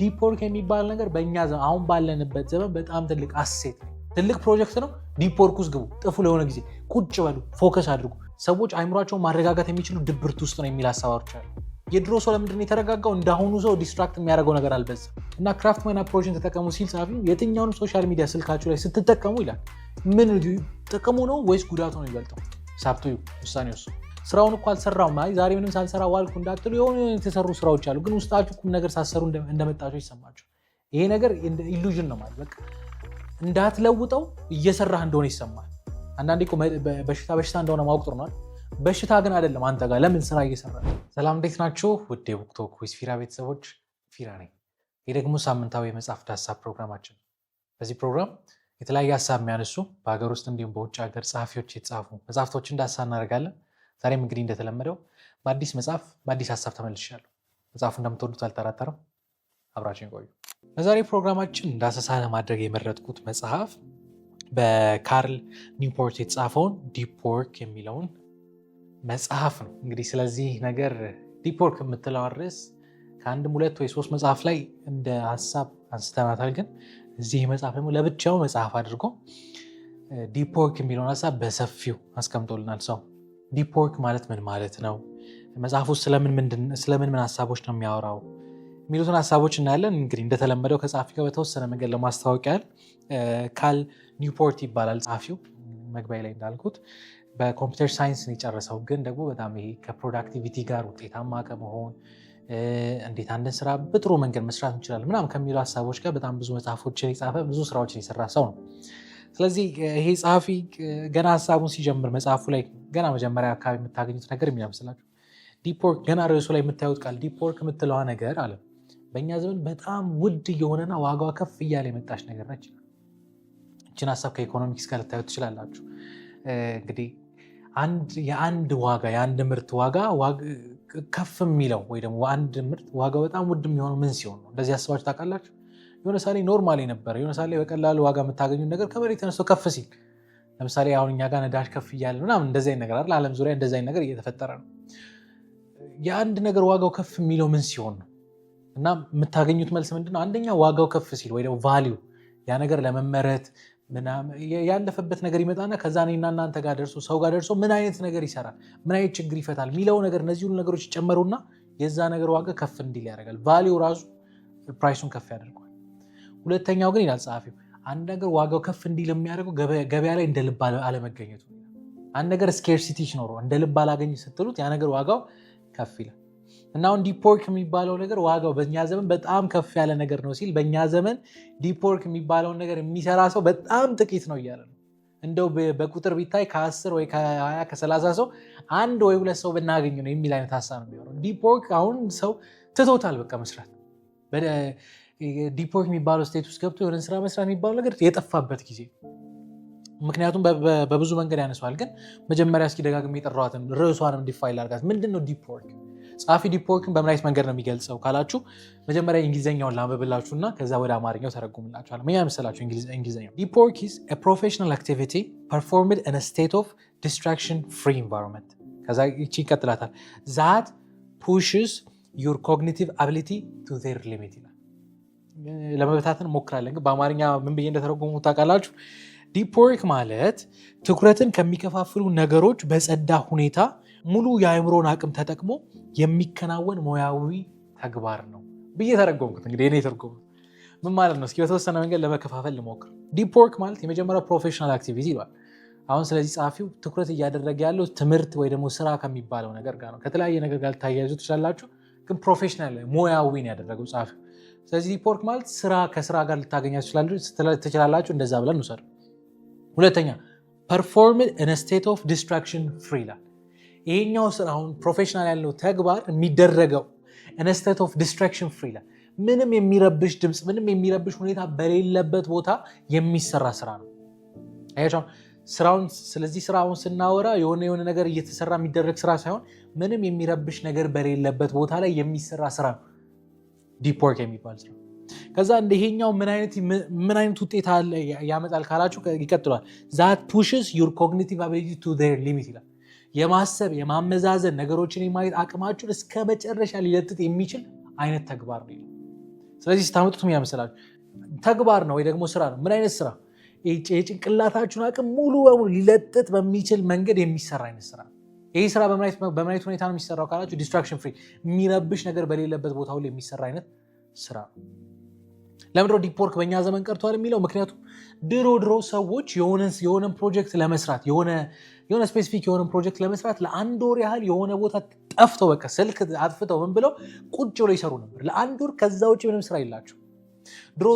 ዲፕ ወርክ የሚባል ነገር በእኛ ዘመን አሁን ባለንበት ዘመን በጣም ትልቅ አሴት ነው። ትልቅ ፕሮጀክት ነው። ዲፕ ወርክ ውስጥ ግቡ፣ ጥፉ፣ ለሆነ ጊዜ ቁጭ በሉ፣ ፎከስ አድርጉ። ሰዎች አይምሯቸውን ማረጋጋት የሚችሉ ድብርት ውስጥ ነው የሚል ሀሳቦች አሉ። የድሮ ሰው ለምንድን ነው የተረጋጋው? እንዳሁኑ ሰው ዲስትራክት የሚያደርገው ነገር አልበዛም። እና ክራፍትማን አፕሮችን ተጠቀሙ ሲል ጸሐፊው የትኛውንም ሶሻል ሚዲያ ስልካችሁ ላይ ስትጠቀሙ ይላል ምን ጥቅሙ ነው ወይስ ጉዳቱ ነው የሚበልጠው? ሳብቱ ውሳኔ ውስጥ ስራውን እኮ አልሰራውም፣ አይ ዛሬ ምንም ሳልሰራ ዋልኩ እንዳትሉ የሆኑ የተሰሩ ስራዎች አሉ፣ ግን ውስጣችሁ ቁም ነገር ሳሰሩ እንደመጣችሁ ይሰማችሁ። ይሄ ነገር ኢሉዥን ነው ማለት በቃ እንዳትለውጠው እየሰራህ እንደሆነ ይሰማል። አንዳንዴ እኮ በሽታ እንደሆነ ማወቅ ጥሩ ነው። በሽታ ግን አይደለም አንተ ጋር ለምን ስራ እየሰራ ነው። ሰላም እንዴት ናችሁ? ውድ የቡክቶክ ዊዝ ፊራ ቤተሰቦች፣ ፊራ ነኝ። ይህ ደግሞ ሳምንታዊ የመጽሐፍ ዳሰሳ ፕሮግራማችን። በዚህ ፕሮግራም የተለያየ ሀሳብ የሚያነሱ በሀገር ውስጥ እንዲሁም በውጭ ሀገር ጸሐፊዎች የተጻፉ መጽሐፍቶችን ዳሰሳ እናደርጋለን። ዛሬም እንግዲህ እንደተለመደው በአዲስ መጽሐፍ በአዲስ ሀሳብ ተመልሻለሁ። መጽሐፉ እንደምትወዱት አልጠራጠርም። አብራችን ቆዩ። በዛሬ ፕሮግራማችን ዳሰሳ ለማድረግ የመረጥኩት መጽሐፍ በካርል ኒውፖርት የተጻፈውን ዲፕ ወርክ የሚለውን መጽሐፍ ነው። እንግዲህ ስለዚህ ነገር ዲፕ ወርክ የምትለው ርዕስ ከአንድም ሁለት ወይ ሶስት መጽሐፍ ላይ እንደ ሀሳብ አንስተናታል። ግን እዚህ መጽሐፍ ደግሞ ለብቻው መጽሐፍ አድርጎ ዲፕ ወርክ የሚለውን ሀሳብ በሰፊው አስቀምጦልናል። ሰው ዲፕ ወርክ ማለት ምን ማለት ነው? መጽሐፍ ውስጥ ስለምን ሀሳቦች ነው የሚያወራው የሚሉትን ሀሳቦች እናያለን። እንግዲህ እንደተለመደው ከጸሐፊ ጋር በተወሰነ መንገድ ለማስታወቅ ያህል ካርል ኒውፖርት ይባላል ጸሐፊው። መግቢያ ላይ እንዳልኩት በኮምፒውተር ሳይንስ ነው የጨረሰው። ግን ደግሞ በጣም ይሄ ከፕሮዳክቲቪቲ ጋር ውጤታማ ከመሆን እንዴት አንድን ስራ በጥሩ መንገድ መስራት እንችላለን ምናምን ከሚሉ ሀሳቦች ጋር በጣም ብዙ መጽሐፎችን የጻፈ ብዙ ስራዎችን የሰራ ሰው ነው። ስለዚህ ይሄ ጸሐፊ ገና ሀሳቡን ሲጀምር መጽሐፉ ላይ ገና መጀመሪያ አካባቢ የምታገኙት ነገር የሚመስላችሁ ዲፕ ወርክ፣ ገና ርዕሱ ላይ የምታዩት ቃል ዲፕ ወርክ የምትለዋ ነገር አለ በእኛ ዘመን በጣም ውድ እየሆነና ዋጋዋ ከፍ እያለ የመጣች ነገር ነች። እችን ሀሳብ ከኢኮኖሚክስ ጋር ልታዩት ትችላላችሁ። እንግዲህ የአንድ ምርት ዋጋ ከፍ የሚለው ወይ ደግሞ አንድ ምርት ዋጋው በጣም ውድ የሚሆነው ምን ሲሆን ነው? እንደዚህ አስባችሁ ታውቃላችሁ? የሆነ ሳሌ ኖርማሊ ነበረ። የሆነ ሳሌ በቀላሉ ዋጋ የምታገኙ ነገር ከመሬት ተነስቶ ከፍ ሲል፣ ለምሳሌ አሁን እኛ ጋር ነዳጅ ከፍ እያለ ምናምን እንደዚህ ነገር አይደል? ዓለም ዙሪያ እንደዚህ ነገር እየተፈጠረ ነው። የአንድ ነገር ዋጋው ከፍ የሚለው ምን ሲሆን ነው? እና የምታገኙት መልስ ምንድነው? አንደኛ ዋጋው ከፍ ሲል ወይ ደግሞ ቫሊዩ ያ ነገር ለመመረት ያለፈበት ነገር ይመጣና ከዛ እኔና እናንተ ጋር ደርሶ ሰው ጋር ደርሶ ምን አይነት ነገር ይሰራል፣ ምን አይነት ችግር ይፈታል የሚለው ነገር እነዚህ ሁሉ ነገሮች ይጨመሩና የዛ ነገር ዋጋ ከፍ እንዲል ያደርጋል። ቫሊዩ ራሱ ፕራይሱን ከፍ ያደርገዋል። ሁለተኛው ግን ይላል ጸሐፊው አንድ ነገር ዋጋው ከፍ እንዲል የሚያደርገው ገበያ ላይ እንደ ልብ አለመገኘቱ። አንድ ነገር ስኬርሲቲ ሲኖረው እንደ ልብ አላገኝ ስትሉት ያ ነገር ዋጋው ከፍ ይላል። እና አሁን ዲፕ ወርክ የሚባለው ነገር ዋጋው በእኛ ዘመን በጣም ከፍ ያለ ነገር ነው ሲል በእኛ ዘመን ዲፕ ወርክ የሚባለውን ነገር የሚሰራ ሰው በጣም ጥቂት ነው እያለ ነው። እንደው በቁጥር ቢታይ ከ10 ወይ ከ20 ከ30 ሰው አንድ ወይ ሁለት ሰው ብናገኝ ነው የሚል አይነት ሀሳብ ነው የሚሆነው። ዲፕ ወርክ አሁን ሰው ትቶታል በቃ መስራት። ዲፕ ወርክ የሚባለው ስቴት ውስጥ ገብቶ የሆነ ስራ መስራት የሚባለው ነገር የጠፋበት ጊዜ። ምክንያቱም በብዙ መንገድ ያነሷል። ግን መጀመሪያ እስኪ ደጋግሜ የጠራኋትን ርዕሷንም ዲፋይን ላድርጋት። ምንድን ነው ዲፕ ወርክ? ጸሐፊ ዲፕ ወርክን በምን አይነት መንገድ ነው የሚገልጸው ካላችሁ መጀመሪያ እንግሊዝኛውን ላንብብላችሁና ከዛ ወደ አማርኛው ተረጉምላችኋለሁ። ምን ያመሰላችሁ እንግሊዝኛው? ዲፕ ወርክ is a professional activity performed in a state of distraction-free environment። ከዛ ይቺ ይቀጥላታል that pushes your cognitive ability to their limit ይላል። ለመበታተን ሞክራለን፣ ግን በአማርኛ ምን ብዬ እንደተረጎሙ ታውቃላችሁ? ዲፕ ወርክ ማለት ትኩረትን ከሚከፋፍሉ ነገሮች በጸዳ ሁኔታ ሙሉ የአእምሮን አቅም ተጠቅሞ የሚከናወን ሙያዊ ተግባር ነው ብዬ ተረጎምኩት። እንግዲህ እኔ ተረጎምኩት ምን ማለት ነው? እስኪ በተወሰነ መንገድ ለመከፋፈል ልሞክር። ዲፕ ወርክ ማለት የመጀመሪያው ፕሮፌሽናል አክቲቪቲ ይሏል። አሁን ስለዚህ ጸሐፊው ትኩረት እያደረገ ያለው ትምህርት ወይ ደግሞ ስራ ከሚባለው ነገር ጋር ነው። ከተለያየ ነገር ጋር ልታያይዙ ትችላላችሁ፣ ግን ፕሮፌሽናል ሙያዊን ያደረገው ጸሐፊው። ስለዚህ ዲፕ ወርክ ማለት ከስራ ጋር ልታገኛችሁ ትችላላችሁ፣ እንደዛ ብለን እንውሰድ። ሁለተኛ performed in a state of distraction free ይላል። ይሄኛው ስራ አሁን ፕሮፌሽናል ያለው ተግባር የሚደረገው in a state of distraction free ይላል። ምንም የሚረብሽ ድምፅ፣ ምንም የሚረብሽ ሁኔታ በሌለበት ቦታ የሚሰራ ስራ ነው። አያችሁ ስራውን። ስለዚህ ስራውን ስናወራ የሆነ ነገር እየተሰራ የሚደረግ ስራ ሳይሆን ምንም የሚረብሽ ነገር በሌለበት ቦታ ላይ የሚሰራ ስራ ነው ዲፕ ወርክ የሚባል ስራ። ከዛ እንደሄኛው ምን አይነት ውጤት ያመጣል ካላችሁ ይቀጥላል። that pushes your cognitive ability to their limit ይላል። የማሰብ የማመዛዘን ነገሮችን የማየት አቅማችሁን እስከ መጨረሻ ሊለጥጥ የሚችል አይነት ተግባር ነው። ስለዚህ ስታመጡት ምን ያመሰላችሁ? ተግባር ነው ወይ ደግሞ ስራ ነው? ምን አይነት ስራ? የጭንቅላታችሁን አቅም ሙሉ በሙሉ ሊለጥጥ በሚችል መንገድ የሚሰራ አይነት ስራ። ይህ ስራ በምን አይነት ሁኔታ ነው የሚሰራው ካላችሁ፣ ዲስትራክሽን ፍሪ፣ የሚረብሽ ነገር በሌለበት ቦታ ሁሉ የሚሰራ አይነት ስራ። ለምድሮ ዲፕ ወርክ በእኛ ዘመን ቀርቷል የሚለው ምክንያቱም ድሮ ሰዎች የሆነን ፕሮጀክት ለመስራት የሆነ ስፔሲፊክ የሆነ ፕሮጀክት ለመስራት ለአንድ ወር ያህል የሆነ ቦታ ጠፍተው በቃ ስልክ አጥፍተው ምን ብለው ቁጭ ብለው ይሰሩ ነበር ለአንድ ወር። ከዛ ውጭ ምንም ስራ የላቸው። ድሮ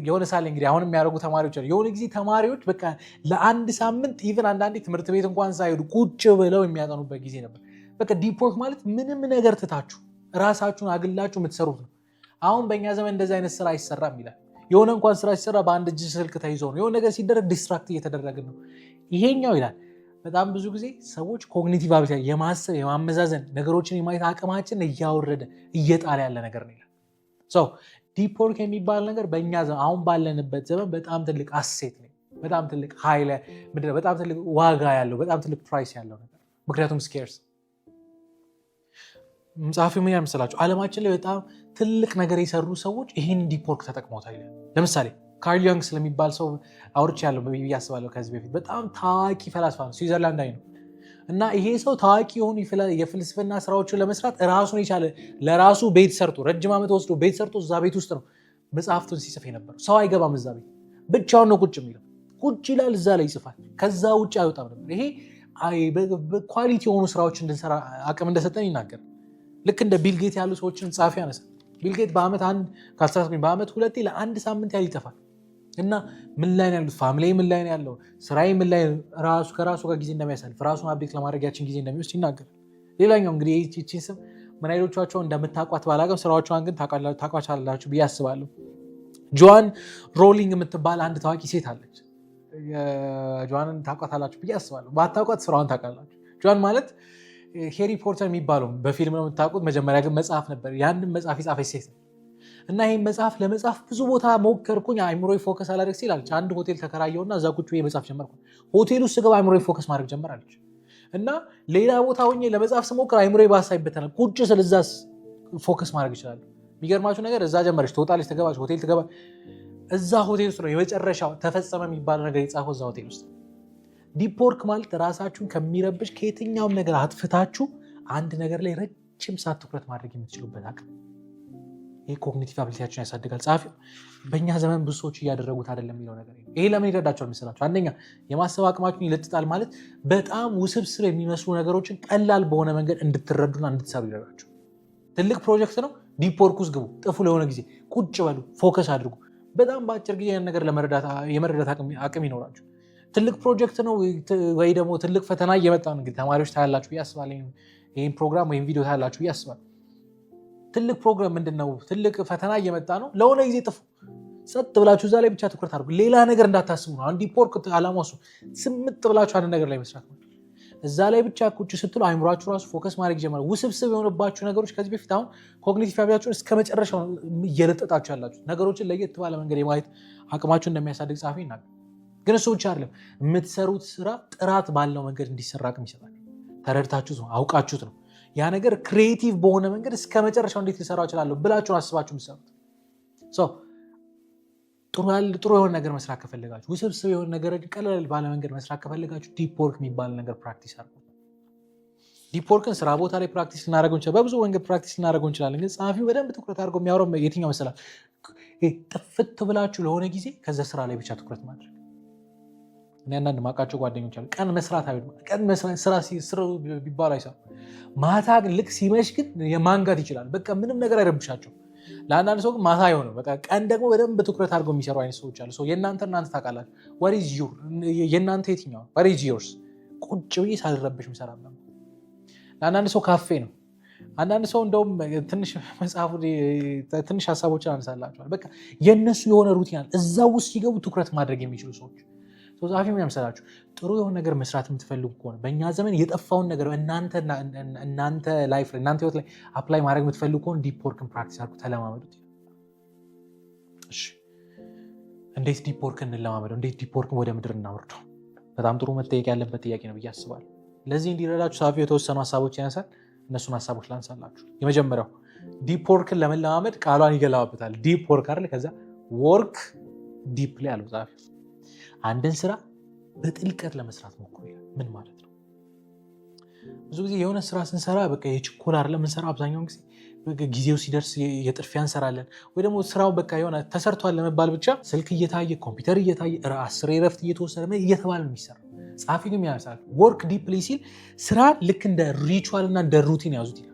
የሆነ ሳለ እንግዲህ አሁን የሚያደርጉ ተማሪዎች አሉ። የሆነ ጊዜ ተማሪዎች በቃ ለአንድ ሳምንት ኢቨን አንዳንዴ ትምህርት ቤት እንኳን ሳይሄዱ ቁጭ ብለው የሚያጠኑበት ጊዜ ነበር። በቃ ዲፕ ወርክ ማለት ምንም ነገር ትታችሁ ራሳችሁን አግላችሁ የምትሰሩት ነው። አሁን በእኛ ዘመን እንደዚህ አይነት ስራ አይሰራም ይላል። የሆነ እንኳን ስራ ሲሰራ በአንድ እጅ ስልክ ተይዞ ነው። የሆነ ነገር ሲደረግ ዲስትራክት እየተደረግን ነው። ይሄኛው ይላል በጣም ብዙ ጊዜ ሰዎች ኮግኒቲቭ አቢሊቲ የማሰብ የማመዛዘን ነገሮችን የማየት አቅማችን እያወረደ እየጣለ ያለ ነገር ነው ይላል። ዲፕ ወርክ የሚባል ነገር በእኛ ዘመን አሁን ባለንበት ዘመን በጣም ትልቅ አሴት ነው። በጣም ትልቅ ኃይል፣ በጣም ትልቅ ዋጋ ያለው፣ በጣም ትልቅ ፕራይስ ያለው ነገር። ምክንያቱም ስኬርስ ጸሐፊው ምን ያመሰላችሁ? ዓለማችን ላይ በጣም ትልቅ ነገር የሰሩ ሰዎች ይህን ዲፕ ወርክ ተጠቅመውታል ይላል። ለምሳሌ ካርል ዩንግ ስለሚባል ሰው አውርቻለሁ ብዬ አስባለሁ ከዚህ በፊት። በጣም ታዋቂ ፈላስፋ ነው፣ ስዊዘርላንዳዊ ነው። እና ይሄ ሰው ታዋቂ የሆኑ የፍልስፍና ስራዎችን ለመስራት ራሱን የቻለ ለራሱ ቤት ሰርቶ ረጅም ዓመት ወስዶ ቤት ሰርቶ እዛ ቤት ውስጥ ነው መጽሐፍቱን ሲጽፍ የነበረው። ሰው አይገባም እዛ ቤት፣ ብቻውን ነው ቁጭ የሚለው። ቁጭ ይላል፣ እዛ ላይ ይጽፋል። ከዛ ውጭ አይወጣም ነበር። ይሄ ኳሊቲ የሆኑ ስራዎች እንድንሰራ አቅም እንደሰጠን ይናገር። ልክ እንደ ቢልጌት ያሉ ሰዎችን ጻፊ ያነሳል። ቢልጌት በአመት ሁለቴ ለአንድ ሳምንት ያህል ይጠፋል። እና ምን ላይ ነው ያሉት? ፋሚሊ ምን ላይ ነው ያለው? ስራዬ ምን ላይ ከራሱ ጋር ጊዜ እንደሚያሳልፍ ራሱን አፕዴት ለማድረግ ያችን ጊዜ እንደሚወስድ ይናገራል። ሌላኛው እንግዲህ ይህችን ስም ምን አይሎቻቸው እንደምታቋት ባላቅም ስራዎቿን ግን ታቋቻላችሁ ብዬ አስባለሁ። ጆዋን ሮሊንግ የምትባል አንድ ታዋቂ ሴት አለች። ጆዋንን ታቋታላችሁ ብዬ አስባለሁ። ባታቋት ስራዋን ታውቃላችሁ። ጆዋን ማለት ሄሪ ፖተር የሚባለው በፊልም ነው የምታውቁት። መጀመሪያ ግን መጽሐፍ ነበር። ያንን መጽሐፍ የጻፈች ሴት ነው። እና ይህን መጽሐፍ ለመጻፍ ብዙ ቦታ ሞከርኩኝ፣ አይምሮዬ ፎከስ አላደርግ ሲል አለች። አንድ ሆቴል ተከራየውና እዛ ቁጭ ብዬ መጽሐፍ ጀመርኩ። ሆቴል ውስጥ ስገባ አይምሮዬ ፎከስ ማድረግ ጀመራለች። እና ሌላ ቦታ ሆኜ ለመጽሐፍ ስሞክር አይምሮዬ በሀሳብ ይበተናል። ቁጭ ስል እዛ ፎከስ ማድረግ ይችላል። የሚገርማችሁ ነገር እዛ ጀመረች፣ ትወጣለች፣ ትገባች፣ ሆቴል ትገባ። እዛ ሆቴል ውስጥ ነው የመጨረሻው ተፈጸመ የሚባለው ነገር የጻፈው እዛ ሆቴል ውስጥ። ዲፕ ወርክ ማለት ራሳችሁን ከሚረብሽ ከየትኛውም ነገር አጥፍታችሁ አንድ ነገር ላይ ረጅም ሰዓት ትኩረት ማድረግ የምትችሉበት አቅም። ይህ ኮግኒቲቭ አቢሊቲያችሁን ያሳድጋል። ጸሐፊው በእኛ ዘመን ብዙ ሰዎች እያደረጉት አይደለም የሚለው ነገር ይሄ ለምን ይረዳቸዋል መሰላችሁ? አንደኛ የማሰብ አቅማችሁን ይለጥጣል። ማለት በጣም ውስብስብ የሚመስሉ ነገሮችን ቀላል በሆነ መንገድ እንድትረዱና እንድትሰሩ ይረዳቸው። ትልቅ ፕሮጀክት ነው፣ ዲፕ ወርክ ውስጥ ግቡ። ጥፉ፣ ለሆነ ጊዜ ቁጭ በሉ፣ ፎከስ አድርጉ። በጣም በአጭር ጊዜ ያን ነገር የመረዳት አቅም ይኖራችሁ። ትልቅ ፕሮጀክት ነው ወይ ደግሞ ትልቅ ፈተና እየመጣ ነው። እንግዲህ ተማሪዎች ታያላችሁ ብዬ አስባለሁ። ይህን ፕሮግራም ወይም ቪዲዮ ታያላችሁ ብዬ አስባለሁ። ትልቅ ፕሮግራም ምንድነው? ትልቅ ፈተና እየመጣ ነው። ለሆነ ጊዜ ጥፉ፣ ጸጥ ብላችሁ እዛ ላይ ብቻ ትኩረት አድርጉ። ሌላ ነገር እንዳታስቡ ነው። አንድ ዲፕ ወርክ ዓላማው እሱ ስምጥ ብላችሁ አንድ ነገር ላይ መስራት ነው። እዛ ላይ ብቻ ቁጭ ስትሉ አይምሯችሁ ራሱ ፎከስ ማድረግ ይጀምራል። ውስብስብ የሆነባችሁ ነገሮች ከዚህ በፊት አሁን ኮግኒቲቭ አቢሊቲያችሁን እስከ መጨረሻው እየለጠጣችሁ ያላችሁ ነገሮችን ለየት ባለ መንገድ የማየት አቅማችሁ እንደሚያሳድግ ጸሐፊ ይናገራል። ግን እሱ ብቻ አይደለም፣ የምትሰሩት ስራ ጥራት ባለው መንገድ እንዲሰራ አቅም ይሰጣል። ተረድታችሁት ነው፣ አውቃችሁት ነው። ያ ነገር ክሪኤቲቭ በሆነ መንገድ እስከ መጨረሻው እንዴት ልሰራው እችላለሁ ብላችሁን አስባችሁ የምትሰሩት። ጥሩ የሆነ ነገር መስራት ከፈለጋችሁ፣ ውስብስብ የሆነ ነገር ቀለል ባለ መንገድ መስራት ከፈለጋችሁ ዲፕ ወርክ የሚባል ነገር ፕራክቲስ አድርጉ። ዲፕ ወርክን ስራ ቦታ ላይ ፕራክቲስ ልናደርገው እንችላለን፣ በብዙ መንገድ ፕራክቲስ ልናደርገው እንችላለን። ግን ጸሐፊው በደንብ ትኩረት አድርገው የሚያወራው የትኛው መሰላል? ጥፍት ብላችሁ ለሆነ ጊዜ ከዛ ስራ ላይ ብቻ ትኩረት ማድረግ። እኔ አንዳንድ ማውቃቸው ጓደኞች አሉ፣ ቀን መስራት ስራ ቢባሉ አይሰሩ፣ ማታ ግን ልክ ሲመሽ ግን የማንጋት ይችላል። በቃ ምንም ነገር አይረብሻቸው። ለአንዳንድ ሰው ግን ማታ የሆነ በቃ ቀን ደግሞ በደንብ ትኩረት አድርገው የሚሰሩ አይነት ሰዎች አሉ። እናንተ ታውቃላችሁ። የእናንተ የትኛው ወር ኢዝ ዮርስ? ቁጭ ብዬ ሳልረብሽ ምሰራ። ለአንዳንድ ሰው ካፌ ነው። አንዳንድ ሰው እንደውም ትንሽ ሀሳቦችን አነሳላቸዋል። በቃ የእነሱ የሆነ ሩቲን አለ። እዛ ውስጥ ሲገቡ ትኩረት ማድረግ የሚችሉ ሰዎች። ጸሐፊ ምን ያመሰላችሁ? ጥሩ የሆነ ነገር መስራት የምትፈልጉ ከሆነ በእኛ ዘመን የጠፋውን ነገር እናንተ ላይፍ ላይ እናንተ ህይወት ላይ አፕላይ ማድረግ የምትፈልጉ ከሆነ ዲፕ ወርክን ፕራክቲስ አድርጉ፣ ተለማመዱት። እሺ፣ እንዴት ዲፕ ወርክን እንለማመደው? እንዴት ዲፕ ወርክን ወደ ምድር እናወርደው? በጣም ጥሩ መጠየቅ ያለበት ጥያቄ ነው ብዬ አስባለሁ። ለዚህ እንዲረዳችሁ ጸሐፊው የተወሰኑ ሀሳቦች ያነሳል። እነሱን ሀሳቦች ላንሳላችሁ። የመጀመሪያው ዲፕ ወርክን ለመለማመድ ቃሏን ይገላዋበታል። ዲፕ ወርክ አይደል? ከዛ ወርክ ዲፕሊ አለው ጻፊ። አንድን ስራ በጥልቀት ለመስራት ሞክሩ ይላል። ምን ማለት ነው? ብዙ ጊዜ የሆነ ስራ ስንሰራ በቃ የችኮላ አይደለም የምንሰራው። አብዛኛውን ጊዜ ጊዜው ሲደርስ የጥድፊያ እንሰራለን፣ ወይ ደግሞ ስራው በቃ የሆነ ተሰርቷል ለመባል ብቻ ስልክ እየታየ ኮምፒውተር እየታየ 10 ረፍት እየተወሰደ እየተባለ ነው የሚሰራ። ጻፊ ግን ያሳል ወርክ ዲፕሊ ሲል ስራ ልክ እንደ ሪቹዋል እና እንደ ሩቲን ያዙት ይላል።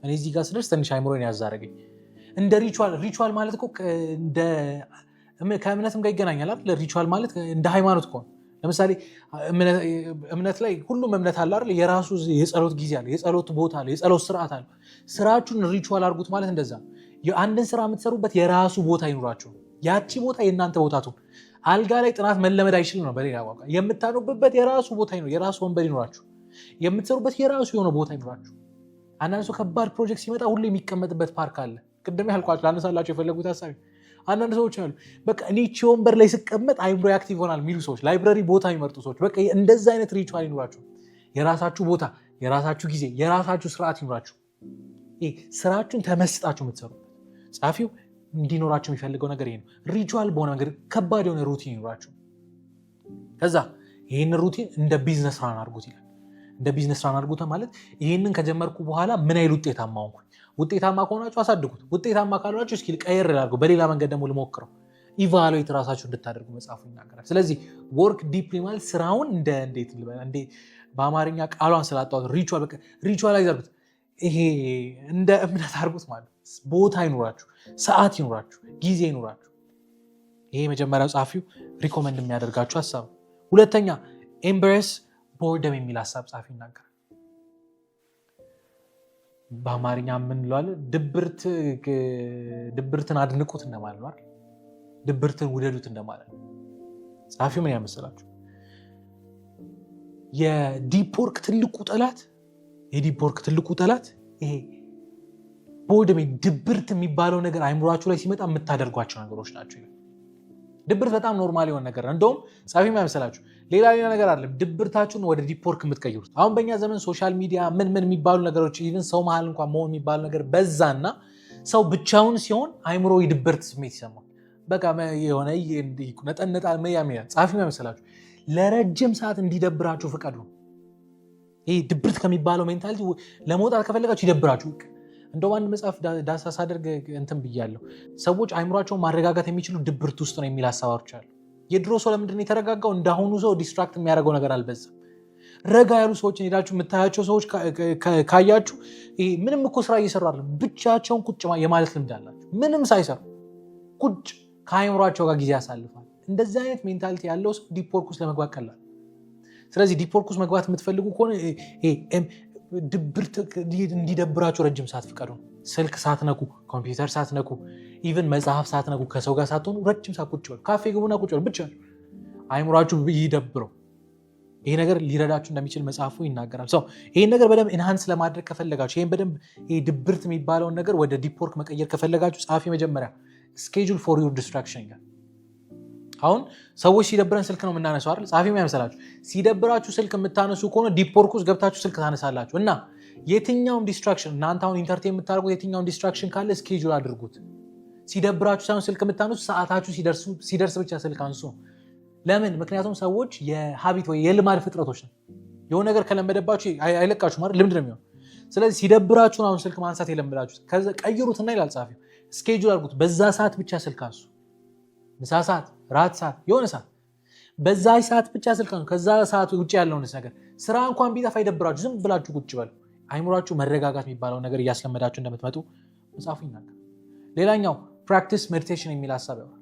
እኔ እዚህ ጋር ስደርስ ትንሽ አይምሮን ያዛረገኝ። እንደ ሪቹዋል ማለት እኮ ከእምነትም ጋር ይገናኛል አይደል? ሪቹዋል ማለት እንደ ሃይማኖት ከሆነ ለምሳሌ እምነት ላይ ሁሉም እምነት አለ አይደል? የራሱ የጸሎት ጊዜ አለ፣ የጸሎት ቦታ አለ፣ የጸሎት ስርዓት አለ። ስራችሁን ሪቹዋል አድርጉት ማለት እንደዛ ነው። አንድን ስራ የምትሰሩበት የራሱ ቦታ ይኑራችሁ። ያቺ ቦታ የእናንተ ቦታ ትሁን። አልጋ ላይ ጥናት መለመድ አይችልም ነው በሌላ ቋንቋ። የምታነቡበት የራሱ ቦታ ይኑር፣ የራሱ ወንበር ይኑራችሁ። የምትሰሩበት የራሱ የሆነ ቦታ ይኑራችሁ። አንዳንድ ሰው ከባድ ፕሮጀክት ሲመጣ ሁሉ የሚቀመጥበት ፓርክ አለ። ቅድም ያልኳችሁ ላነሳላችሁ የፈለጉት ሀሳቢ አንዳንድ ሰዎች አሉ በቃ እኔ ወንበር ላይ ስቀመጥ አይምሮ አክቲቭ ሆናል የሚሉ ሰዎች፣ ላይብረሪ ቦታ የሚመርጡ ሰዎች፣ በቃ እንደዛ አይነት ሪቹዋል ይኑራችሁ። የራሳችሁ ቦታ፣ የራሳችሁ ጊዜ፣ የራሳችሁ ስርዓት ይኑራችሁ። ስራችሁን ተመስጣችሁ የምትሰሩበት። ጻፊው እንዲኖራችሁ የሚፈልገው ነገር ይሄ ነው። ሪቹዋል በሆነ ነገር ከባድ የሆነ ሩቲን ይኑራችሁ። ከዛ ይህን ሩቲን እንደ ቢዝነስ ራን አድርጉት ይላል። እንደ ቢዝነስ ራን አድርጉት ማለት ይህንን ከጀመርኩ በኋላ ምን አይል ውጤታማ ሆንኩኝ። ውጤታማ ከሆናችሁ አሳድጉት። ውጤታማ ካልሆናችሁ እስኪ ቀየር ላድርገው፣ በሌላ መንገድ ደግሞ ልሞክረው። ኢቫሉዌት ራሳችሁ እንድታደርጉ መጽሐፉ ይናገራል። ስለዚህ ወርክ ዲፕሊ ማለት ስራውን እንዴት በአማርኛ ቃሏን ስላጣሁት ሪቹዋላይዝ አድርጉት። ይሄ እንደ እምነት አድርጉት ማለት ቦታ ይኑራችሁ፣ ሰዓት ይኑራችሁ፣ ጊዜ ይኑራችሁ። ይሄ መጀመሪያው ጸሐፊው ሪኮመንድ የሚያደርጋችሁ ሀሳብ። ሁለተኛ ኤምብሬስ ቦርደም የሚል ሀሳብ ጸሐፊው ይናገራል። በአማርኛ የምንለዋለን ድብርትን አድንቁት እንደማለት ነው። ድብርትን ውደዱት እንደማለት ነው። ጸሐፊው ምን ያመሰላችሁ? የዲፕ ወርክ ትልቁ ጠላት ይሄ ቦርደም፣ ድብርት የሚባለው ነገር አይምሯችሁ ላይ ሲመጣ የምታደርጓቸው ነገሮች ናቸው። ድብርት በጣም ኖርማል የሆነ ነገር ነው። እንደውም ጸሐፊው ምን ያመሰላችሁ? ሌላ ነገር አይደለም ድብርታችሁን ወደ ዲፕ ወርክ የምትቀይሩት። አሁን በእኛ ዘመን ሶሻል ሚዲያ ምን የሚባሉ ነገሮች ኢቭን ሰው መሀል እንኳን መሆን የሚባሉ ነገር በዛና ሰው ብቻውን ሲሆን አይምሮ የድብርት ስሜት ይሰማል። በቃ የሆነ ነጠነጣል መያሚያ። ጸሐፊው ምን ያመሰላችሁ? ለረጅም ሰዓት እንዲደብራችሁ ፍቀዱ። ይህ ድብርት ከሚባለው ሜንታሊቲ ለመውጣት ከፈለጋችሁ ይደብራችሁ። እንደው አንድ መጽሐፍ ዳሰሳ አደርግ እንትን ብያለሁ። ሰዎች አይምሯቸውን ማረጋጋት የሚችሉ ድብርት ውስጥ ነው የሚል ሀሳቦች አሉ። የድሮ ሰው ለምንድን ነው የተረጋጋው? እንዳሁኑ ሰው ዲስትራክት የሚያደርገው ነገር አልበዛም። ረጋ ያሉ ሰዎችን ሄዳችሁ የምታያቸው ሰዎች ካያችሁ ምንም እኮ ስራ እየሰሩ አይደለም፣ ብቻቸውን ቁጭ የማለት ልምድ አላቸው። ምንም ሳይሰሩ ቁጭ ከአይምሯቸው ጋር ጊዜ ያሳልፋል። እንደዚህ አይነት ሜንታሊቲ ያለው ሰው ዲፕ ወርክ ውስጥ ለመግባት ቀላል። ስለዚህ ዲፕ ወርክ ውስጥ መግባት የምትፈልጉ ከሆነ ድብርት እንዲደብራችሁ ረጅም ሰዓት ፍቀዱ። ስልክ ሳትነኩ፣ ኮምፒውተር ሳትነኩ፣ ኢቨን መጽሐፍ ሳትነኩ፣ ከሰው ጋር ሳትሆኑ ረጅም ሰዓት ቁጭ በሉ። ካፌ ግቡና ቁጭ በሉ ብቻ አይምሯችሁ ይደብረው። ይሄ ነገር ሊረዳችሁ እንደሚችል መጽሐፉ ይናገራል። ሰው ይሄን ነገር በደንብ ኢንሃንስ ለማድረግ ከፈለጋችሁ፣ ይሄን በደንብ ድብርት የሚባለውን ነገር ወደ ዲፕ ወርክ መቀየር ከፈለጋችሁ ጸሐፊ መጀመሪያ ስኬጁል ፎር ዩር ዲስትራክሽን ይላል። አሁን ሰዎች ሲደብረን ስልክ ነው የምናነሳው አይደል? ጸሐፊ ያመሰላችሁ ሲደብራችሁ ስልክ የምታነሱ ከሆነ ዲፕ ወርክ ውስጥ ገብታችሁ ስልክ ታነሳላችሁ። እና የትኛውም ዲስትራክሽን እናንተ አሁን ኢንተርቴን የምታደርጉት የትኛውም ዲስትራክሽን ካለ ስኬጁል አድርጉት። ሲደብራችሁ ሳይሆን ስልክ የምታነሱ ሰዓታችሁ ሲደርስ ብቻ ስልክ አንሱ። ለምን? ምክንያቱም ሰዎች የሀቢት ወይ የልማድ ፍጥረቶች ነው። የሆነ ነገር ከለመደባችሁ አይለቃችሁ ማለት ልምድ ነው የሚሆን። ስለዚህ ሲደብራችሁን አሁን ስልክ ማንሳት የለመዳችሁት ከዛ ቀይሩትና ይላል ጸሐፊው ስኬጁል አድርጉት። በዛ ሰዓት ብቻ ስልክ አንሱ። ምሳ ሰዓት፣ ራት ሰዓት፣ የሆነ ሰዓት በዛ ሰዓት ብቻ ስልክ አንሱ። ከዛ ሰዓት ውጭ ያለውን ነገር ስራ እንኳን ቢጠፋ አይደብራችሁ፣ ዝም ብላችሁ ቁጭ በሉ። አይምሯችሁ መረጋጋት የሚባለው ነገር እያስለመዳችሁ እንደምትመጡ መጽሐፉ ይናገራል። ሌላኛው ፕራክቲስ ሜዲቴሽን የሚል ሀሳብ ያወራል።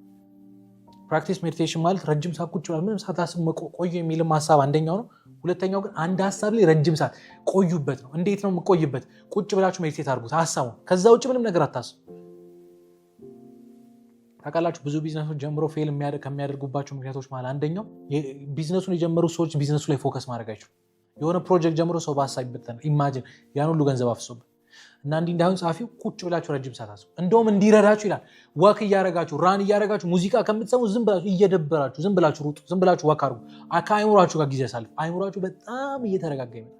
ፕራክቲስ ሜዲቴሽን ማለት ረጅም ሰዓት ቁጭ ብላችሁ ምንም ሳታስቡ ቆዩ የሚልም ሀሳብ አንደኛው ነው። ሁለተኛው ግን አንድ ሀሳብ ላይ ረጅም ሰዓት ቆዩበት ነው። እንዴት ነው የምቆይበት? ቁጭ ብላችሁ ሜዲቴት አድርጉት ሀሳቡን። ከዛ ውጭ ምንም ነገር አታስቡ። ታውቃላችሁ ብዙ ቢዝነሶች ጀምሮ ፌል ከሚያደርጉባቸው ምክንያቶች ማለት አንደኛው ቢዝነሱን የጀመሩ ሰዎች ቢዝነሱ ላይ ፎከስ ማድረግ አይችሉም። የሆነ ፕሮጀክት ጀምሮ ሰው በሀሳብ ይበተናል። ኢማጂን ያን ሁሉ ገንዘብ አፍሶበት እና እንዲህ እንዳይሆን ጸሐፊው ቁጭ ብላችሁ ረጅም ሰዓት አስቡ። እንደውም እንዲረዳችሁ ይላል ወክ እያረጋችሁ ራን እያረጋችሁ ሙዚቃ ከምትሰሙ ዝም ብላችሁ እየደበራችሁ ዝም ብላችሁ ሩጡ፣ ዝም ብላችሁ ወክ አድርጉ። ከአይምሯችሁ ጋር ጊዜ ያሳልፉ። አይምሯችሁ በጣም እየተረጋጋ ይመጣል።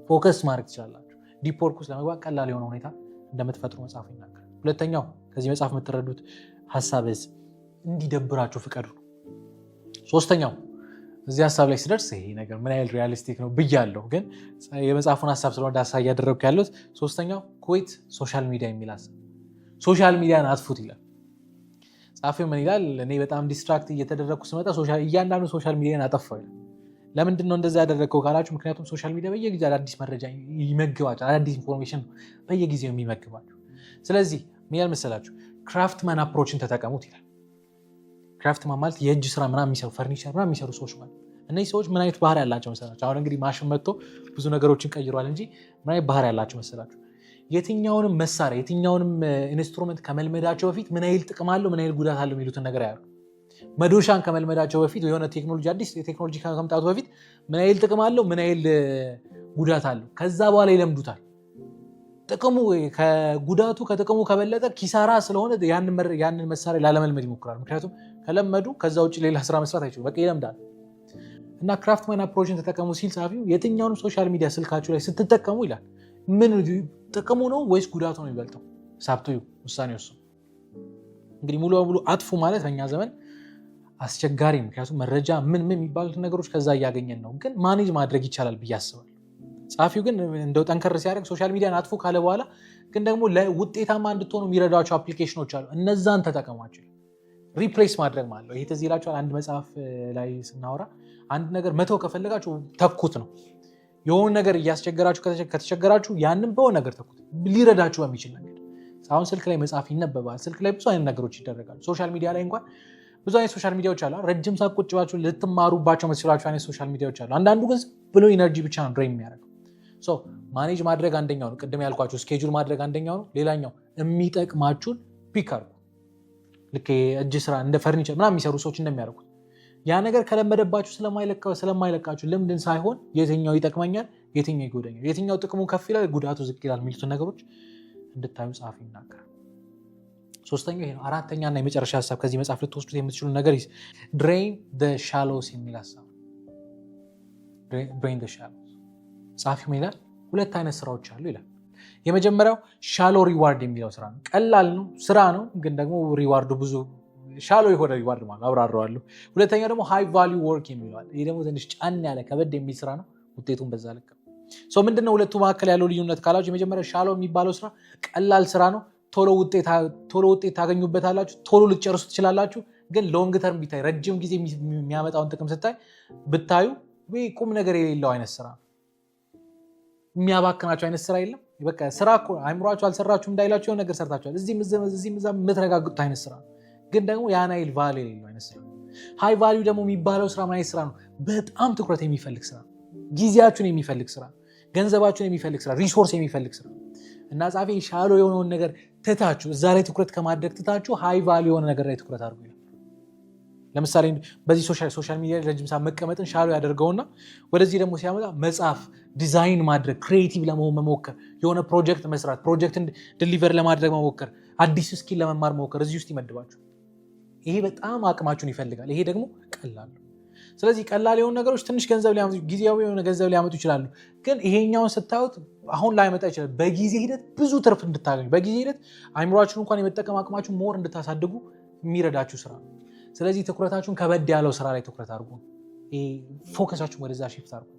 ፎከስ ማድረግ ትችላላችሁ። ዲፕ ወርክ ውስጥ ለመግባት ቀላል የሆነ ሁኔታ እንደምትፈጥሩ መጽሐፉ ይናገራል። ሁለተኛው ከዚህ መጽሐፍ የምትረዱት ሀሳብ እንዲደብራችሁ ፍቀዱ። ሶስተኛው እዚህ ሀሳብ ላይ ስደርስ ይሄ ነገር ምን ያህል ሪያሊስቲክ ነው ብያለሁ፣ ግን የመጽሐፉን ሀሳብ ስለሆነ ዳሳ እያደረግኩ ያለሁት ሶስተኛው ኩዊት ሶሻል ሚዲያ የሚል ሀሳብ። ሶሻል ሚዲያን አጥፉት ይላል ጸሐፊው። ምን ይላል? እኔ በጣም ዲስትራክት እየተደረግኩ ስመጣ እያንዳንዱ ሶሻል ሚዲያን አጠፋው ይላል። ለምንድን ነው እንደዛ ያደረግከው ካላችሁ፣ ምክንያቱም ሶሻል ሚዲያ በየጊዜው አዳዲስ መረጃ ይመግባቸው፣ አዳዲስ ኢንፎርሜሽን በየጊዜው የሚመግባቸው። ስለዚህ ምን ያህል መሰላችሁ? ክራፍትማን አፕሮችን ተጠቀሙት ይላል። ክራፍትማን ማለት የእጅ ስራ ምናምን የሚሰሩ ፈርኒቸር ምናምን የሚሰሩ ሰዎች ማለት። እነዚህ ሰዎች ምን አይነት ባህሪ ያላቸው መሰላችሁ? አሁን እንግዲህ ማሽን መጥቶ ብዙ ነገሮችን ቀይሯል እንጂ ምን አይነት ባህሪ ያላቸው መሰላችሁ? የትኛውንም መሳሪያ የትኛውንም ኢንስትሩመንት ከመልመዳቸው በፊት ምን ያህል ጥቅም አለው ምን ያህል ጉዳት አለው የሚሉትን ነገር ያሉ። መዶሻን ከመልመዳቸው በፊት የሆነ ቴክኖሎጂ አዲስ ቴክኖሎጂ ከመምጣቱ በፊት ምን ያህል ጥቅም አለው ምን ያህል ጉዳት አለው፣ ከዛ በኋላ ይለምዱታል። ጥቅሙ ከጉዳቱ ከጥቅሙ ከበለጠ ኪሳራ ስለሆነ ያንን መሳሪያ ላለመልመድ ይሞክራል። ምክንያቱም ከለመዱ ከዛ ውጭ ሌላ ስራ መስራት አይችሉም፣ በቃ ይለምዳል። እና ክራፍትማን አፕሮችን ተጠቀሙ ሲል ጸሐፊው የትኛውንም ሶሻል ሚዲያ ስልካችሁ ላይ ስትጠቀሙ ይላል ምን ጥቅሙ ነው ወይስ ጉዳቱ ነው የሚበልጠው? ሳብቱ ውሳኔ ወስኑ። እንግዲህ ሙሉ በሙሉ አጥፉ ማለት በእኛ ዘመን አስቸጋሪ፣ ምክንያቱም መረጃ ምን የሚባሉትን ነገሮች ከዛ እያገኘን ነው። ግን ማኔጅ ማድረግ ይቻላል ብዬ አስባለሁ። ጸሐፊው ግን እንደው ጠንከር ሲያደርግ ሶሻል ሚዲያን አጥፉ ካለ በኋላ ግን ደግሞ ለውጤታማ እንድትሆኑ የሚረዳቸው አፕሊኬሽኖች አሉ፣ እነዛን ተጠቀሟቸው። ሪፕሌስ ማድረግ ማለት ነው። ይሄ ትዝ ይላችኋል፣ አንድ መጽሐፍ ላይ ስናወራ አንድ ነገር መተው ከፈለጋችሁ ተኩት ነው። የሆነ ነገር እያስቸገራችሁ ከተቸገራችሁ ያንን በሆነ ነገር ተኩት፣ ሊረዳችሁ በሚችል ነገር። አሁን ስልክ ላይ መጽሐፍ ይነበባል፣ ስልክ ላይ ብዙ አይነት ነገሮች ይደረጋሉ። ሶሻል ሚዲያ ላይ እንኳን ብዙ አይነት ሶሻል ሚዲያዎች አሉ። ረጅም ሰዓት ቁጭ ብላችሁ ልትማሩባቸው መስሏችሁ አይነት ሶሻል ሚዲያዎች አሉ። አንዳንዱ ግን ብሎ ኢነርጂ ብቻ ነው ድሬን የሚያደርገው። ማኔጅ ማድረግ አንደኛው ነው፣ ቅድም ያልኳችሁ ስኬጁል ማድረግ አንደኛው ነው። ሌላኛው የሚጠቅማችሁን ፒክ አድርጉ። ልክ እጅ ስራ እንደ ፈርኒቸር ምናምን የሚሰሩ ሰዎች እንደሚያደርጉት ያ ነገር ከለመደባችሁ ስለማይለቃችሁ ልምድን ሳይሆን የትኛው ይጠቅመኛል፣ የትኛው ይጎዳኛል፣ የትኛው ጥቅሙ ከፍ ይላል፣ ጉዳቱ ዝቅ ይላል የሚሉትን ነገሮች እንድታዩ ጸሐፊ ይናገራል። ሶስተኛው ይሄ ነው። አራተኛና የመጨረሻ ሀሳብ ከዚህ መጽሐፍ ልትወስዱት የምትችሉ ነገር ድሬን ዘ ሻሎስ የሚል ሀሳብ። ድሬን ዘ ሻሎስ ጸሐፊው ምን ይላል? ሁለት አይነት ስራዎች አሉ ይላል። የመጀመሪያው ሻሎ ሪዋርድ የሚለው ስራ ነው። ቀላል ነው፣ ስራ ነው፣ ግን ደግሞ ሪዋርዱ ብዙ ሻሎ የሆነ ሪዋርድ ማለት አብራራዋለሁ። ሁለተኛው ደግሞ ሃይ ቫሊዩ ወርክ የሚለዋል። ይሄ ደግሞ ትንሽ ጫን ያለ ከበድ የሚል ስራ ነው፣ ውጤቱን በዛ ልክ ነው። ምንድነው ሁለቱ መካከል ያለው ልዩነት ካላችሁ፣ የመጀመሪያው ሻሎ የሚባለው ስራ ቀላል ስራ ነው፣ ቶሎ ውጤት ታገኙበታላችሁ፣ ቶሎ ልትጨርሱ ትችላላችሁ። ግን ሎንግ ተርም ቢታይ ረጅም ጊዜ የሚያመጣውን ጥቅም ስታይ ብታዩ ቁም ነገር የሌለው አይነት ስራ ነው። የሚያባክናቸው አይነት ስራ የለም። በቃ ስራ እኮ አይምሯችሁ አልሰራችሁም እንዳይላችሁ የሆነ ነገር ሰርታችኋል፣ እዚህም እዛም የምትረጋግጡት አይነት ስራ ነው። ግን ደግሞ ያን አይል ቫሉ የሌለው አይነት ስራ። ሃይ ቫሉ ደግሞ የሚባለው ስራ ምን አይነት ስራ ነው? በጣም ትኩረት የሚፈልግ ስራ፣ ጊዜያችሁን የሚፈልግ ስራ፣ ገንዘባችሁን የሚፈልግ ስራ፣ ሪሶርስ የሚፈልግ ስራ እና ጻፊ ሻሎ የሆነውን ነገር ትታችሁ እዛ ላይ ትኩረት ከማድረግ ትታችሁ ሃይ ቫሉ የሆነ ነገር ላይ ትኩረት አድርጉ። ለምሳሌ በዚህ ሶሻል ሚዲያ ረጅም ሰዓት መቀመጥን ሻሎ ያደርገውና ወደዚህ ደግሞ ሲያመጣ መጽሐፍ፣ ዲዛይን ማድረግ፣ ክሪኤቲቭ ለመሆን መሞከር፣ የሆነ ፕሮጀክት መስራት፣ ፕሮጀክትን ዲሊቨር ለማድረግ መሞከር፣ አዲስ ስኪል ለመማር መሞከር እዚህ ውስጥ ይመድባችሁ። ይሄ በጣም አቅማችሁን ይፈልጋል። ይሄ ደግሞ ቀላል ነው። ስለዚህ ቀላል የሆኑ ነገሮች ትንሽ ገንዘብ ሊያመጡ፣ ጊዜያዊ የሆነ ገንዘብ ሊያመጡ ይችላሉ። ግን ይሄኛውን ስታዩት አሁን ላይመጣ ይችላል። በጊዜ ሂደት ብዙ ትርፍ እንድታገኙ፣ በጊዜ ሂደት አይምሯችሁን እንኳን የመጠቀም አቅማችሁን ሞር እንድታሳድጉ የሚረዳችሁ ስራ ነው። ስለዚህ ትኩረታችሁን ከበድ ያለው ስራ ላይ ትኩረት አድርጉ። ፎከሳችሁን ወደዛ ሽፍት አድርጉ።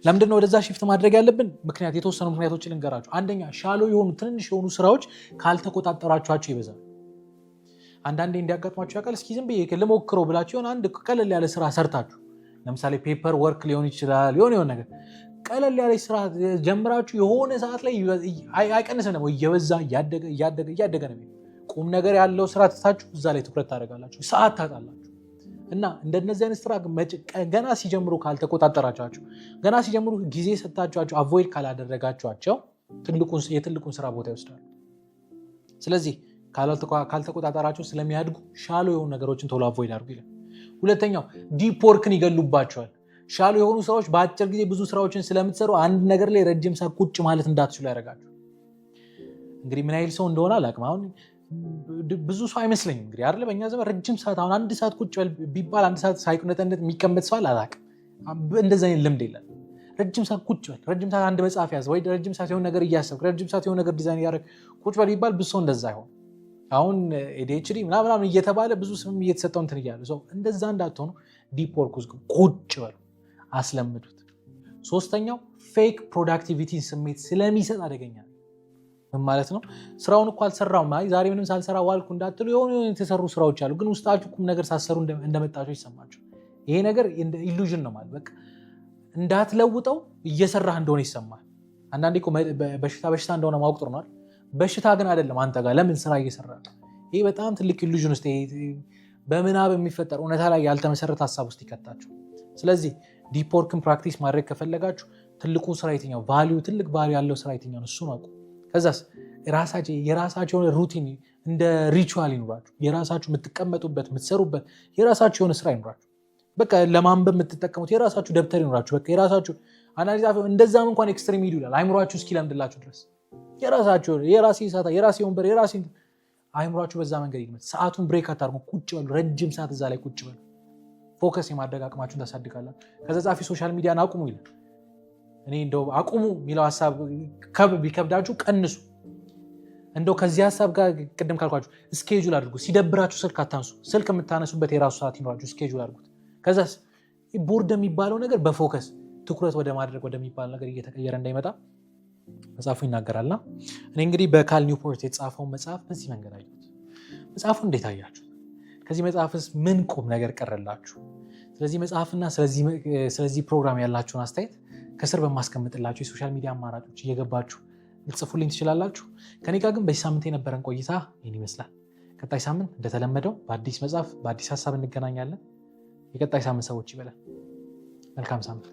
ለምንድነው ወደዛ ሽፍት ማድረግ ያለብን? ምክንያት የተወሰኑ ምክንያቶችን ልንገራችሁ። አንደኛ ሻሎ የሆኑ ትንንሽ የሆኑ ስራዎች ካልተቆጣጠራችኋቸው ይበዛል። አንዳንዴ እንዲያጋጥሟችሁ ያውቃል። እስኪ ዝም ብዬ ልሞክረው ብላችሁ የሆነ አንድ ቀለል ያለ ስራ ሰርታችሁ፣ ለምሳሌ ፔፐር ወርክ ሊሆን ይችላል፣ የሆነ ነገር ቀለል ያለ ስራ ጀምራችሁ የሆነ ሰዓት ላይ አይቀንስም፣ ደግሞ እየበዛ እያደገ ነው። ቁም ነገር ያለው ስራ ትታችሁ እዛ ላይ ትኩረት ታደርጋላችሁ፣ ሰዓት ታጣላችሁ። እና እንደነዚህ አይነት ስራ ገና ሲጀምሩ ካልተቆጣጠራችሁ፣ ገና ሲጀምሩ ጊዜ ሰጣችኋቸው አቮይድ ካላደረጋችኋቸው የትልቁን ስራ ቦታ ይወስዳሉ። ስለዚህ ካልተቆጣጠራችሁ ስለሚያድጉ ሻሎ የሆኑ ነገሮችን ቶሎ አቮይድ አድርጉ ይላል። ሁለተኛው ዲፕ ወርክን ይገሉባቸዋል። ሻሎ የሆኑ ሰዎች በአጭር ጊዜ ብዙ ስራዎችን ስለምትሰሩ አንድ ነገር ላይ ረጅም ሰዓት ቁጭ ማለት እንዳትችሉ ያደርጋችሁ። እንግዲህ ምን ያህል ሰው እንደሆነ አላውቅም። አሁን ብዙ ሰው አይመስለኝም እንግዲህ አይደለ፣ በእኛ ዘመን ረጅም ሰዓት አሁን አንድ ሰዓት ቁጭ ቢባል አንድ ሰዓት ሳይቁነጠነት የሚቀመጥ ሰው አላውቅም። እንደዛ አይነት ልምድ የለም። ረጅም ሰዓት ቁጭ በል፣ ረጅም ሰዓት አንድ መጽሐፍ ያዝ፣ ወይ ረጅም ሰዓት የሆነ ነገር እያሰብክ፣ ረጅም ሰዓት የሆነ ነገር ዲዛይን እያደረግ ቁጭ በል ይባል ብሶ እንደዛ አይሆን። አሁን ADHD ምናምን እየተባለ ብዙ ስም እየተሰጠው እንትን እያለ ሰው እንደዛ እንዳትሆኑ ዲፕ ወርክ ውስጥ ቁጭ በሉ፣ አስለምዱት። ሶስተኛው ፌክ ፕሮዳክቲቪቲን ስሜት ስለሚሰጥ አደገኛ ነው። ምን ማለት ነው? ስራውን እኮ አልሰራውም፣ አይ ዛሬ ምንም ሳልሰራ ዋልኩ እንዳትሉ የሆኑ የተሰሩ ስራዎች አሉ፣ ግን ውስጣችሁ ቁም ነገር ሳሰሩ እንደመጣችሁ ይሰማችሁ። ይሄ ነገር ኢሉዥን ነው ማለት በቃ እንዳትለውጠው እየሰራህ እንደሆነ ይሰማል። አንዳንዴ እኮ በሽታ እንደሆነ ማወቅ ጥሩ ነው። በሽታ ግን አይደለም አንተ ጋር፣ ለምን ስራ እየሰራ ነው። ይሄ በጣም ትልቅ ኢሉዥን ውስጥ በምናብ የሚፈጠር እውነታ ላይ ያልተመሰረተ ሀሳብ ውስጥ ይከታችሁ። ስለዚህ ዲፕ ወርክን ፕራክቲስ ማድረግ ከፈለጋችሁ ትልቁ ስራ የትኛው ትልቅ ቫልዩ ያለው ስራ የትኛው ነው? እሱን አውቁ። ከዛስ የራሳችሁ የሆነ ሩቲን እንደ ሪቹዋል ይኑራችሁ። የራሳችሁ የምትቀመጡበት የምትሰሩበት የራሳችሁ የሆነ ስራ ይኑራችሁ። በቃ ለማንበብ የምትጠቀሙት የራሳችሁ ደብተር ይኑራችሁ። በቃ የራሳችሁ አናሊዛፍ እንደዛም እንኳን ኤክስትሪም ይሉላል አይምሯችሁ እስኪለምድላችሁ ድረስ የራሳችሁ የራሴ ሰዓት የራሴ ወንበር የራሴ አይምሯችሁ በዛ መንገድ ይልመድ። ሰዓቱን ብሬክ አታርጉ። ቁጭ በሉ፣ ረጅም ሰዓት እዛ ላይ ቁጭ በሉ። ፎከስ የማድረግ አቅማችሁን ታሳድጋላችሁ። ከዛ ጻፊ ሶሻል ሚዲያን አቁሙ ይላል። እኔ እንደው አቁሙ የሚለው ሀሳብ ቢከብዳችሁ ቀንሱ። እንደው ከዚህ ሀሳብ ጋር ቅድም ካልኳችሁ ስኬጁል አድርጉ። ሲደብራችሁ ስልክ አታንሱ። ስልክ የምታነሱበት የራሱ ሰዓት ይኖራችሁ፣ ስኬጁል አድርጉት። ከዛስ ቦርድ የሚባለው ነገር በፎከስ ትኩረት ወደ ማድረግ ወደሚባል ነገር እየተቀየረ እንዳይመጣ መጽሐፉ ይናገራልና እኔ እንግዲህ በካል ኒውፖርት የተጻፈውን መጽሐፍ በዚህ መንገድ አየሁት። መጽሐፉ እንዴት አያችሁ? ከዚህ መጽሐፍስ ምን ቁም ነገር ቀረላችሁ? ስለዚህ መጽሐፍና ስለዚህ ፕሮግራም ያላችሁን አስተያየት ከስር በማስቀምጥላችሁ የሶሻል ሚዲያ አማራጮች እየገባችሁ ልጽፉልኝ ትችላላችሁ። ከኔ ጋር ግን በዚህ ሳምንት የነበረን ቆይታ ይህን ይመስላል። ቀጣይ ሳምንት እንደተለመደው በአዲስ መጽሐፍ በአዲስ ሀሳብ እንገናኛለን። የቀጣይ ሳምንት ሰዎች ይበለን። መልካም ሳምንት።